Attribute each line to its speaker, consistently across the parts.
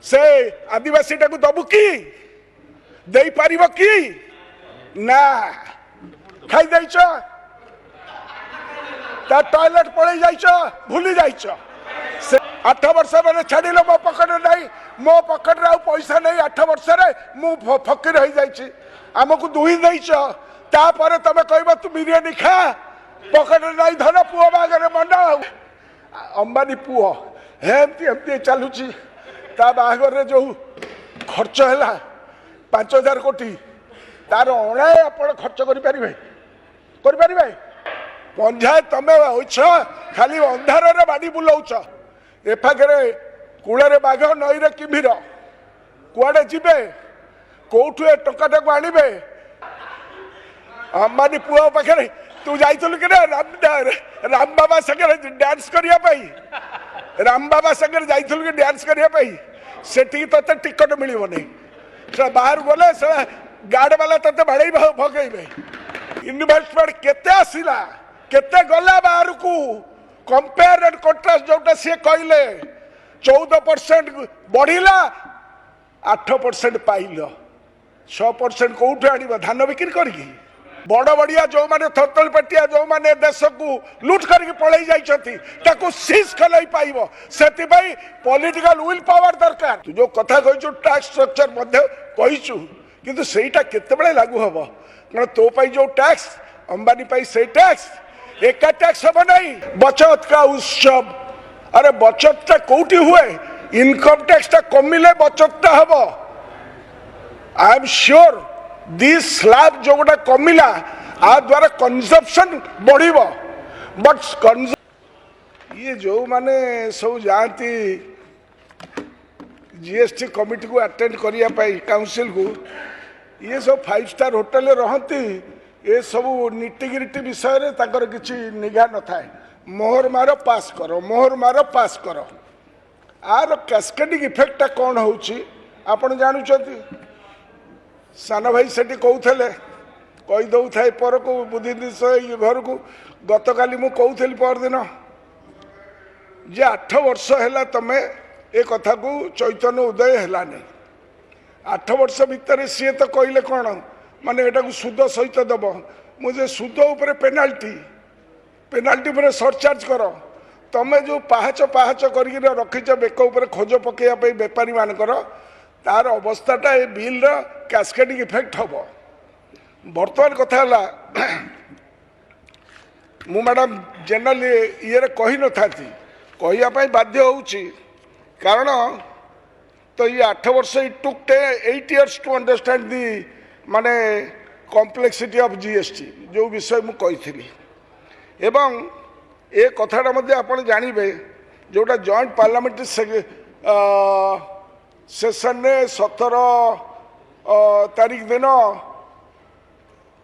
Speaker 1: से आदिवासी टाक दबु कि दे पार कि ना खाई देच टॉयलेट पलि जा भूली जाइच 8 वर्ष मैंने छाड़ मो पकेट नहीं मो पकेट आ पैसा नहीं 8 वर्ष मु फकीर हो जाइए आमको दुही देच तापर तुम कह तू बिरियानी खा पकेट नहीं धन पुओ बागरे मना अंबानी पुओ एमती चलुची ता बाहागर जो खर्च है 5000 कोटी तार अणाए आप खर्च करें पंचायत तुम हो खाली अंधार बाड़ी बुलाऊच ए पाखे कूल बाघ नई किमिर कुआडे जीवे कौटू ए टंका आणवे अंबानी पुओ पाखे तू जाइलु कि राम बाबा संगे डांस करने राम बाबा संगे जाइलु कि डांस करने से ते टिकट मिल नहीं बाहर गले गार्ड वाला ते बाड़े भगेबे इन्वेस्टमेंट केते आसिला केते गला बाहर को कंपेयर एंड कंट्रास्ट जोटा सी कहले 14% बढ़िला 8% पाइल 6% कौटू आण धान बिक्री करके बड़ बड़िया जो माने थरतल पेटिया जो माने देश को लुट करके पलि जाती सीज कल पाइब से पॉलिटिकल विल पावर दरकार तू जो कथा कही टैक्स स्ट्रक्चर कहीचु किंतु सेटा केते लागू हम कारण तो जो टैक्स अंबानी से टैक्स एका टैक्स हम नहीं बचत का उत्सव अरे बचत टा कौटी हुए इनकम टैक्स टा कमिले बचत टा हम I am sure this slab जो गोटा कमिला आ द्वारा कंजप्शन बढ़ बट ये जो माने सब जाती जीएसटी कमिटी को अटेंड करने काउंसिल को ये सब 5 स्टार होटल रहती ये सब निटिगिरिटी विषय ताकर किसी निघा न थाए मोहर मार पास कर आर कैस्केडिंग इफेक्ट कौन होपण जानुंट सान भाई से कहते कहीदे थाए पर को बुद्धि घर को गत काली मु कहली परदिन जे 8 वर्ष है तुम ए कथा को चैतन्य उदय है नहीं 8 वर्ष भितर सी तो कहले कौन माने एटा को सुद सहित दब मुझे सुद उपर पेनाल्टी पर सरचार्ज कर तुम जो पाहाच कर रखीच बेक उपर खोज पकड़ बेपारी मानकर तार अवस्थाटा ए बिल कैस्केडिंग इफेक्ट हम बर्तमान कथा मु मैडम जनरल ये कही न था कहवाई बाध्य होउची कारण तो ये 8 वर्ष it took 8 years to understand the माने कॉम्प्लेक्सिटी ऑफ जीएसटी जो विषय मु कही एवं ए कथाटा मध्य आपण जानिबे जोटा जॉइंट पार्लियामेंट्री सेशन ने 17 तारीख दिन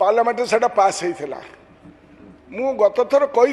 Speaker 1: पार्लियामेंट से पास होता मु गत थर कही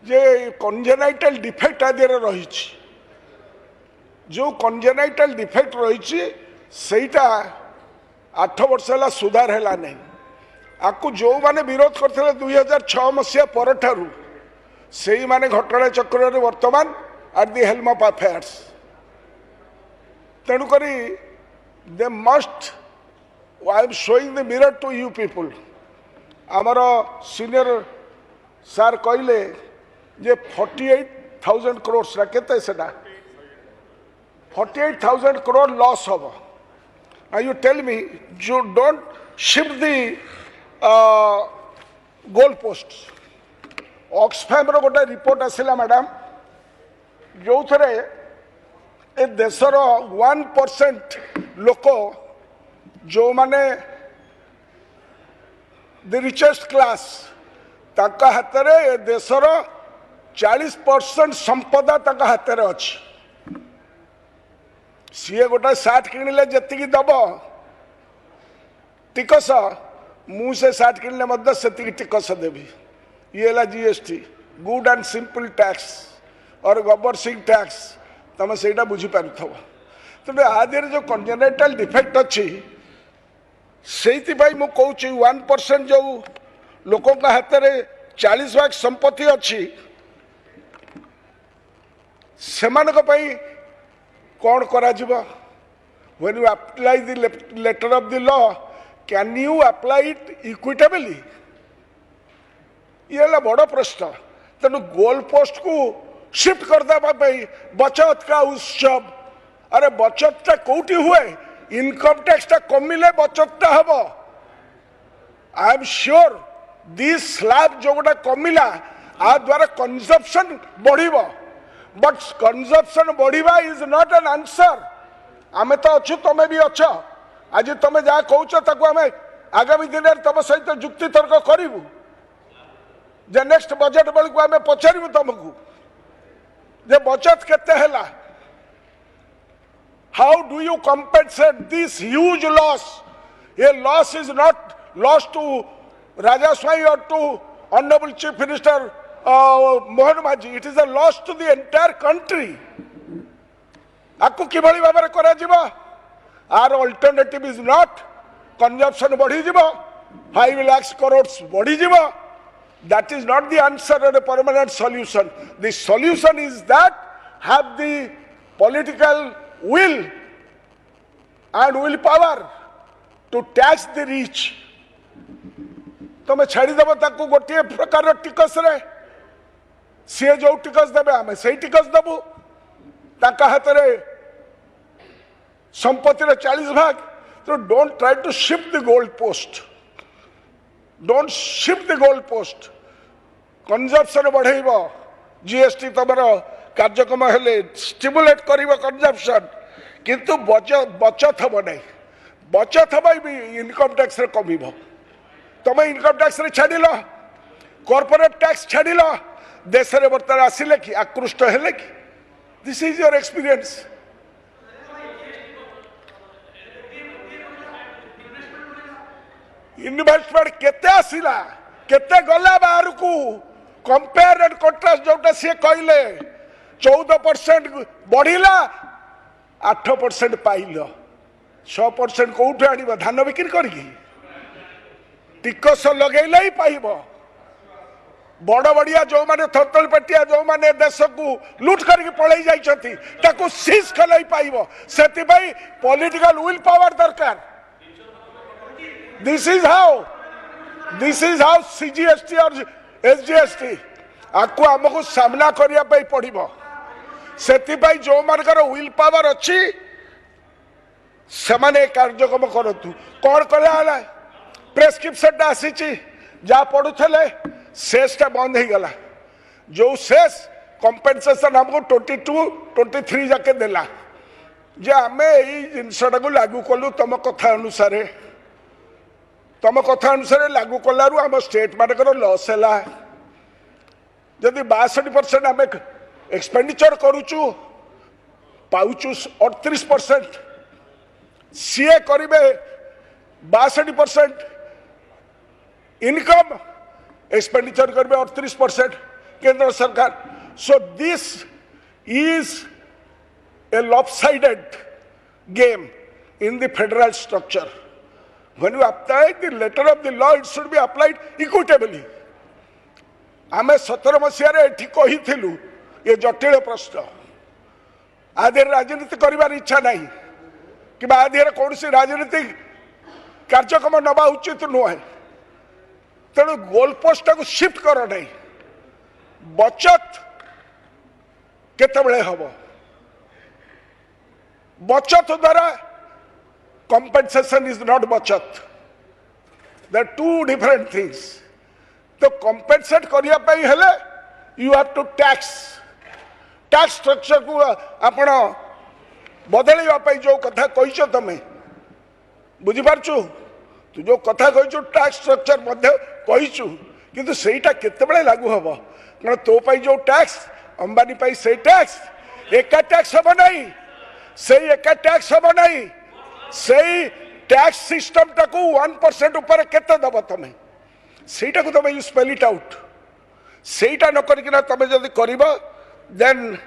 Speaker 1: जे कंजेनाइटल डिफेक्ट आदि रही जो कंजेनाइटल डिफेक्ट रही सेटा 8 वर्ष है सुधार है नहीं आपको जो माने विरोध करते 2006 मसीहा पर ठारू से माने घटना चक्र वर्तमान at the helm of affairs तेणुक they must I am showing the mirror to you people आमर सीनियर सार कहले जे 48,000 crores केते सेटा 48,000 crore लॉस हम now you tell me you don't shift the goal posts Oxfam रो गोटे report आसला मैडम जो थे ए देशर 1% लोक जो माने द रिचेस्ट क्लास ताका हाथ रे देशर 40% संपदा ताका हाथ रे अछि सी गोटे सार्ट किणिले जी दब टिकस मुझे सार्ट किणिले से टिकस देवी ये है GST good and simple tax और गवर्नसिंग टैक्स तुम से बुझीपार तेरे आदि जो कंजेनाइटल डिफेक्ट अच्छी से मु कहूँ 1% जो लोकों का हाथ में 40 भाग संपत्ति अच्छी से कौन करा जीवा when you apply the letter of the law can you apply it equitably ये बड़ प्रश्न तेणु गोल पोस्ट को शिफ्ट करदे बचत का उत्सव अरे बचत टा कौटी हुए इनकम टैक्स टा कमिले बचत टा हम I am sure this slab जो गोटा कमिला आ द्वारा कंजप्शन बढ़िबो बट कंजप्शन बढ़िबा इज नॉट एन आंसर आमे तो अच्छु तमे भी अच्छ आज तमे जा कहूच ताको आमे आगामी दिन में तुम सहित जुक्ति तर्क करूँ जे नेक्स्ट बजेट बेलू आम पचारू तुमको जे बचत केते हैला how do you compensate this huge loss ये loss is not loss to Raja Swain और to honourable chief minister Mohan Majhi it is a loss to the entire country आपको किभली भाव में करा जीवा our alternative is not consumption बढ़ी जीवा 5 लाख करोड़ बढ़ी जीवा that is not the answer or a permanent solution the solution is that have the political will and willpower to tax the rich तुम छाड़ी देव ताकू गोटे प्रकार टिकस रे सी जो टिकस देवे आम से टिकस देवु हाथ में संपत्ति 40 भाग तो don't try to shift the goal post don't shift the goal post consumption बढ़ेब जीएसटी तुम कार्यक्रम हेले स्टिमुलेट कर कंजप्शन किंतु बचत हम ना बचत हम भी इनकम टैक्स रे कम तुम इनकम टैक्स रे छाड़ कॉर्पोरेट टैक्स छाड़ देश में बर्तमान आसिले कि आकृष्ट हेले कि this is your experience investment केते आसिला केते गला बाहर को कंपेयर एंड कंट्रास्ट जोटा सी कहले 14% बढ़िला 8% पाइल 6% कौटू आण धान बिक्री करके टिकस लगेले ही पाइब बड़ बड़िया जो माने थरतल पेटिया जो माने देश को लुट करके पलई जाइछथि ताको सीज कलई पाइब सेति भाई पॉलिटिकल विल पावर दरकार दिस इज हाउ सीजीएसटी और एसजीएसटी आपको आमको सामना करिया पई पड़िबो सेति भाई जो मानकर विल पावर अच्छी सेमाने कार्यक्रम करतु कौन कला हला प्रेस्क्रिप्शन आसी जहाँ पढ़ुले शेषटा बंद हो गला जो शेष कंपेनसेशन हमको 22-23 जाके देला जे आमे यही जिनसटा को लागू कलु तुम कथा अनुसार लागू कलु आम स्टेट मानकर लॉस है जदि 62% आम एक्सपेंडिचर करुचु पाउचु 38% सीए करेंगे 62% इनकम एक्सपेंडिचर करेंगे 38% केंद्र सरकार so this is a lopsided game in the federal structure when you apply the letter of the law it should be applied equitably आमे 17 मसीह कही ये जटिल प्रश्न आधे राजनीति कर इच्छा नहीं कि आधे कौन सी राजनीतिक कार्यक्रम नवा उचित नुहे तेणु गोलपोस्ट को शिफ्ट कर नहीं बचत केतबेले हम बचत द्वारा कंपेंसेशन इज नॉट बचत they are two different things तो कंपेंसेट करिया पई हेले you have to tax structure को आपण बदलवा पई जो कथा कहिछ तमे बुझी पारछु तू जो कथा कहिछु टैक्स स्ट्रक्चर मध्ये कहिछु किंतु सेटा केतेबेले लागू हबो कारण तो पई जो टैक्स अंबानी पई से टैक्स एका टैक्स हबो नहीं से एका टैक्स हम नहीं से टैक्स सिस्टम टाकू 1% ऊपर केते दब तमे सेटा को तमे यू स्पेल इट आउट सेटा न करकिना तमे जदी करबो देन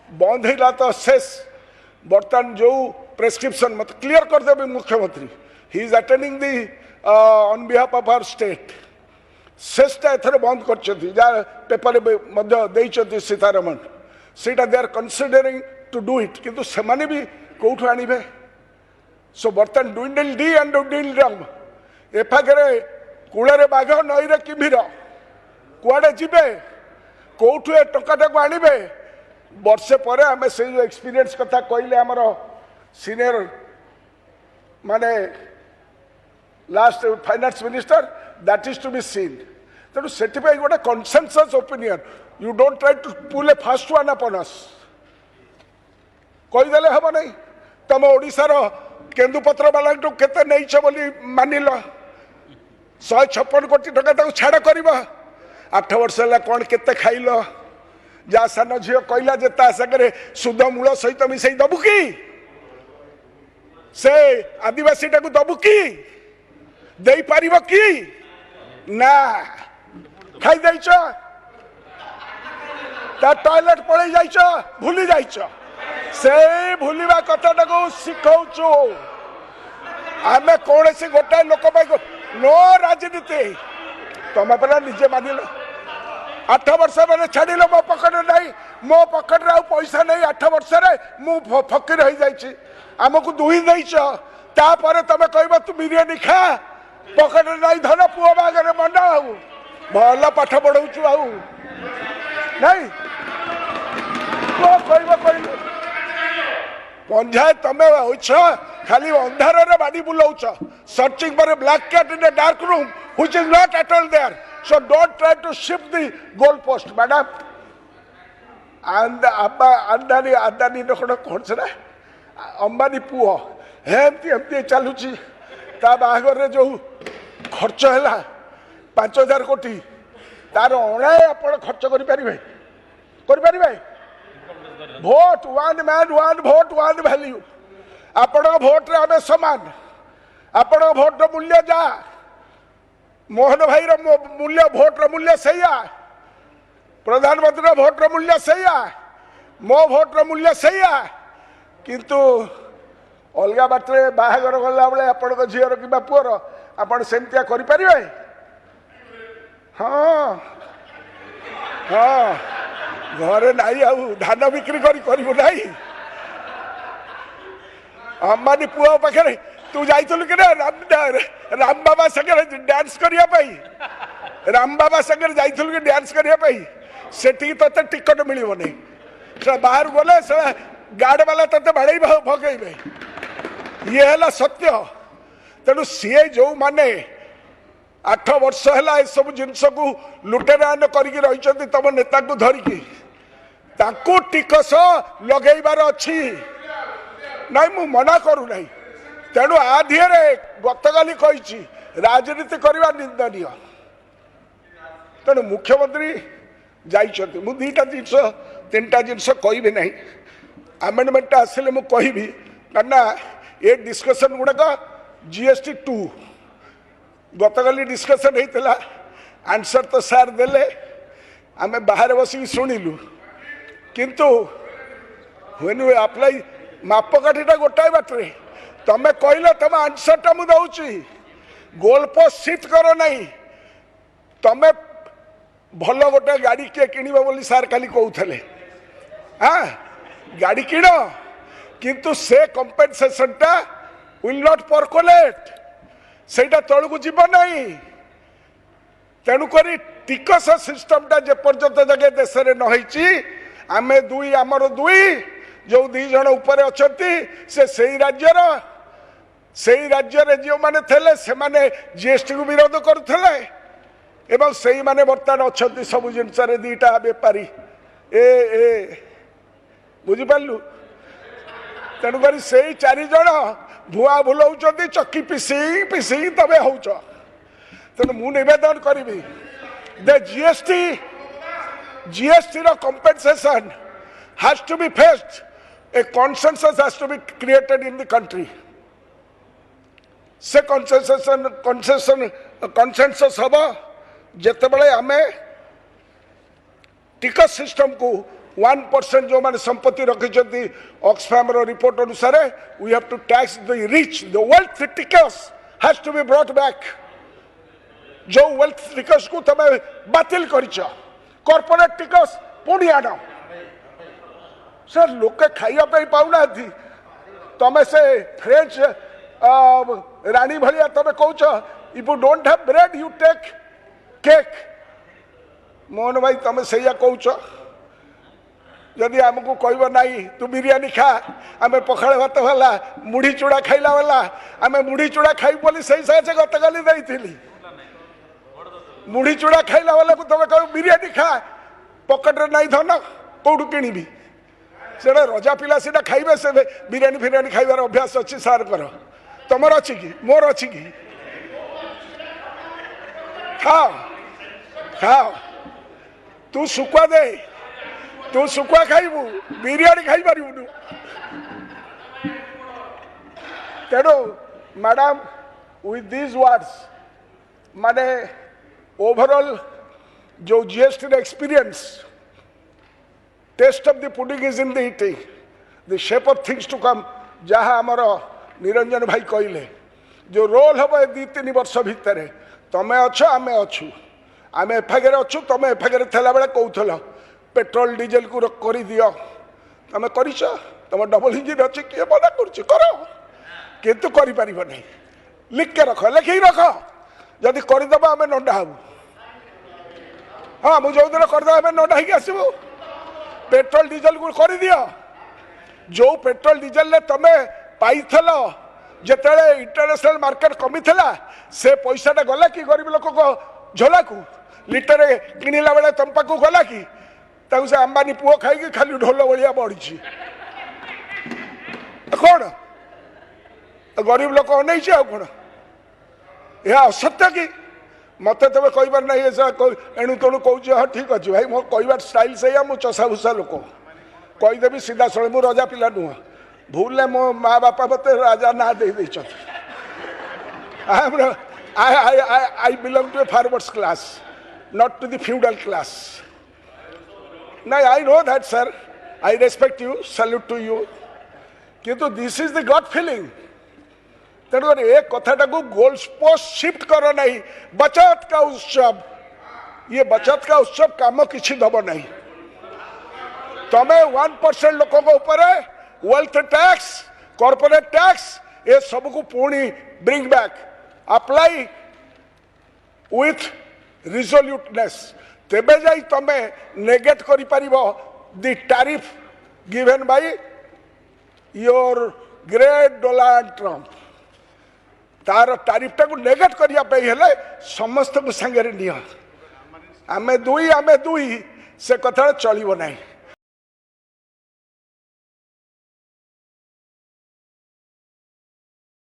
Speaker 1: बंद हैला तो शेष बर्तमान जो प्रेस्क्रिप्शन मत क्लियर कर देबे मुख्यमंत्री he is attending the on behalf of our state शेषटा एथरे बंद करछथि जा पेपर मध्ये देइछथि सीतारमण सेटा they are considering to do it किंतु सेमाने भी कोठु आनिबे सो बर्तन डुइंडल डी एंड डुइंडल रम एफागरे कूଳରେ ବାଘ ନଈରେ କିମ୍ଭୀର କୁଆଡ଼େ ଯିବେ କୋଉଠୁ ଏ ଟଙ୍କାଟାକୁ ଆଣିବେ ବର୍ଷେ ପରେ ଆମେ ସେଇ ଯେଉଁ ଏକ୍ସପିରିଏନ୍ସ କଥା କହିଲେ ଆମର ସିନିୟର ମାନେ last finance minister that is to be seen ତେଣୁ ସେଥିପାଇଁ ଗୋଟେ consensus opinion you don't try to pull a fast one upon us କହିଦେଲେ ହେବ ନାହିଁ ତମ ଓଡ଼ିଶାର କେନ୍ଦୁପତ୍ର ବାଲାଙ୍କଠୁ କେତେ ନେଇଛ ବୋଲି ମାନିଲ 156 कोटी टका छाड़ कर 8 वर्ष है कौन केते खाइल जहाँ सान झील कहला जे सागर सुध मूल सहित मिसई दबु कि से आदिवासी टाक दबु कि दे पार कि ना खाई जाइछ टॉयलेट पड़े जाइछ भूली जाइछ से भूलवा कथाटा को शिखौचु आम कौन से गोटाए लोक नो राजनीति तुम पे निजे मान 8 वर्ष मैंने छाड़ मो पकेट नहीं मो पकेट पैसा नहीं 8 वर्ष मु फकीर हो जाइए आमको दुही देच तापर तुम कह तू बिरियानी खा पकेट नहीं धन पुओ बागर मन आउ भल पाठ पढ़ाऊ आउ नहीं कह पंजाय तुम हो खाली अंधार बाड़ी बुलाऊच searching for a black cat in a dark room which is not at all there so don't try to shift the goal post madam अंदानी अंदानी कौन से अंबानी पुओ एमती एमती चलुची बाहागर जो खर्च है 5000 कोटी तार अणाए आप खर्च करें vote one man one vote one value आपण भोट रे आमे समान आपण भोट रो मूल्य जा मोहन भाई रो मूल्य भोट रो मूल्य सैया प्रधानमंत्री भोट रो मूल्य सैया मो भोट रो मूल्य सैया किंतु अलग बाटे बाहागर गला बेले आपण झीर कि पुअर आपण सेमतिया करि परिबे हाँ हाँ घरे नहीं आउ धान बिक्री करू ना अंबानी पुओ पाखे तू जाइलु कि राम बाबा सागर डांस करने राम बाबा सागर जाइलु कि डांस करने से ते टिकट मिल नहीं बाहर गले गार्ड वाला ते बाड़े भगेबे ये है सत्य तेणु सी जो माने 8 वर्ष है सब जिनस को लुटेरान कर तुम नेता को धरिकी टिकस लगेबार अच्छी नहीं मु मना करू नहीं तेणु आधीरे गतकाली कही राजनीति करवा निंदनीय तेणु मुख्यमंत्री जाइए मु 2टा जिनस 3टा जिनस कहि नहीं आमेंडमेंट आसिले मु कहि कना ये डिस्कशन गुड़ाक जीएसटी 2 गतकाली डिस्कशन होता आंसर तो सार देले आमे बाहर बस शुणिलु किंतु व्हेन वी अप्लाई मापकाठीटा गोटाए बाटे तमें कहल तुम आंसरटा मुझे दौची गोल पोस्ट शिफ्ट कर नहीं तमें भल गोटे गाड़ी किए किणव बोली सार खाली कहते हाँ गाड़ी किण किंतु से कंपेनसेशनटा विल नॉट परकोलेट सेटा तलू जीव नहीं तेणुक टिकस सिस्टमटा जेपर्यंत जगह देश में नही आमे दुई आमर दुई जो 2 जन ऊपर अच्छा से राज्य जो मैंने थे से माने जीएसटी को विरोध करुले एवं से माने बर्तमान अच्छा सब जिनस 2टा बेपारी ए बुझिपारू तेणुक से 4 जन भुआ भुलाऊ चक्की पिसी पिसी तबे हो तेणु मु निवेदन करी द जीएसटी रो compensation has to be faced a consensus has to be created in the country से consensus हबा जते बळे आमे टिकस सिस्टम को 1% जो माने संपत्ति रखिछथि ऑक्सफैम रो रिपोर्ट अनुसार we have to tax the rich the wealth टिकस has to be brought back जो wealth टिकस को तमे बातिल करिछ कॉर्पोरेट टिकस पुणी आनो सर लोके खाइबा पाऊना तमें से फ्रेंच रानी भाया तमें कौच if you don't have bread you take cake Mohan भाई तमें से कौच जदि आमको कहब ना तू बिरियानी खा आम पखाड़ भात वाला मुढ़ी चूड़ा खाइला वाला आम मुढ़ी चूड़ा खाइब बोली सही साजे गत काली देइथिली मुढ़ी चूड़ा खाइला वाला को तमें कह बिरियानी खा पकेट रे नहीं धन कौटू किणी से रजा पिला सीटा खाइबे से बिरियानी फिरियानी खाइबार अभ्यास अच्छी सार कर तमर अच्छी कि मोर अच्छी कि खाओ खाओ तू सुकुआ दे तू सुकुआ खाइबू बिरियानी खाई पारू तेणु मैडम विथ दिस वर्ड्स माने ओवरऑल जो GST experience taste of the pudding is in the eating the shape of things to come जहाँ आमर निरंजन भाई कहले जो रोल हम 2-3 वर्ष भितर तमें अच्छ आम अच्छु आम एफागे अच्छु तुम एफागे थला बेले कहूल पेट्रोल डीजेल को कर दियो तुम कर तुम डबल इंजिन अच्छी किए मना कर कितु कर लिख के रख लिखिक रख जदि करदेव आम नंडा हबू हाँ मुझे दिन करदे आम नंडा होगी आसबू पेट्रोल डीजेल को कर दियो जो पेट्रोल डीजेल तुम पाइल जिते इंटरनेशनल मार्केट कमी था से पैसाटा गला कि गरीब लोक को झोला को लिटर किणला बेले तुम पाक गला कि से अंबानी पुओ खाई खाली ढोल भाया बढ़ी कौन गरीब लोक अनई कौन यह असत्य कि मत तुम कहबार ना एणु तेणु कौच हाँ ठीक अच्छे भाई मो कहबार स्टाइल से मुझ चषा भूषा लोक कहीदेवी सीधा सड़े मु रजा पिला नुह भूल मो माँ बापा मत राजा ना दे I belong to a farmers class, not to the feudal class. Now I know that, sir. I respect you, salute to you. किंतु this is the gut feeling. तेणु ए कथाटा को गोल पोस्ट शिफ्ट कर नहीं बचत का उत्सव ये बचत का उत्सव काम किसी दब नहीं तमें 1% लोकों को ऊपर वेल्थ टैक्स कॉर्पोरेट टैक्स ये सब को पुणी bring back apply with resoluteness तेबे जाई तमें नेगेट करि परिबो the tariff given by your great Donald Trump तार टैरिफटा को नेगेट करिया पे हेले समस्त को संगे निया आमे दुई से कथा चलिबो नहीं।